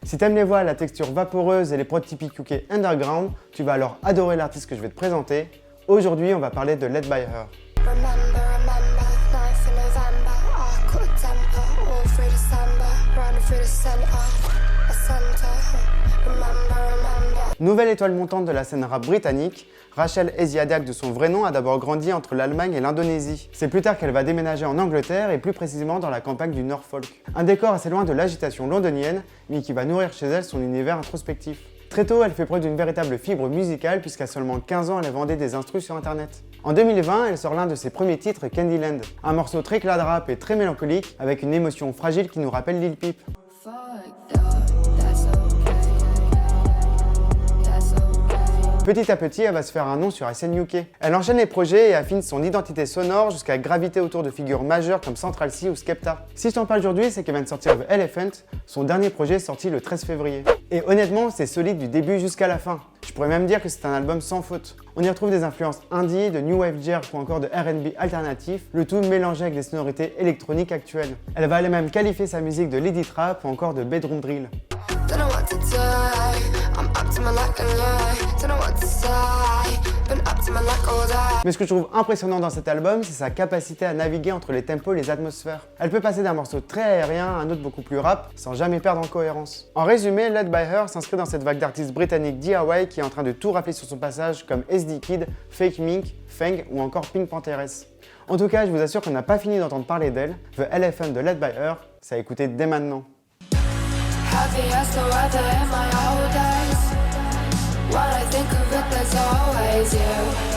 Si t'aimes les voix à la texture vaporeuse et les prods typiques UK underground, tu vas alors adorer l'artiste que je vais te présenter. Aujourd'hui, on va parler de Led By Her. Nouvelle étoile montante de la scène rap britannique, Rachel Eziadak de son vrai nom a d'abord grandi entre l'Allemagne et l'Indonésie. C'est plus tard qu'elle va déménager en Angleterre et plus précisément dans la campagne du Norfolk. Un décor assez loin de l'agitation londonienne, mais qui va nourrir chez elle son univers introspectif. Très tôt, elle fait preuve d'une véritable fibre musicale puisqu'à seulement 15 ans, elle vendait des instrus sur internet. En 2020, elle sort l'un de ses premiers titres, Candyland, un morceau très clad rap et très mélancolique avec une émotion fragile qui nous rappelle Lil Peep. Petit à petit, elle va se faire un nom sur la scène UK. Elle enchaîne les projets et affine son identité sonore jusqu'à graviter autour de figures majeures comme Central Cee ou Skepta. Si je t'en parle aujourd'hui, c'est qu'elle vient de sortir The Elephant, son dernier projet sorti le 13 février. Et honnêtement, c'est solide du début jusqu'à la fin. Je pourrais même dire que c'est un album sans faute. On y retrouve des influences indie, de new wave jerk ou encore de R&B alternatif, le tout mélangé avec des sonorités électroniques actuelles. Elle va elle-même qualifier sa musique de lady trap ou encore de bedroom drill. Mais ce que je trouve impressionnant dans cet album, c'est sa capacité à naviguer entre les tempos et les atmosphères. Elle peut passer d'un morceau très aérien à un autre beaucoup plus rap, sans jamais perdre en cohérence. En résumé, Led By Her s'inscrit dans cette vague d'artistes britanniques DIY qui est en train de tout rappeler sur son passage comme SD Kid, Fake Mink, Feng ou encore Pink Panthers. En tout cas, je vous assure qu'on n'a pas fini d'entendre parler d'elle. The Elephant de Led By Her, c'est à écouter dès maintenant. Happy as the weather in my old days. When I think of it, there's always you.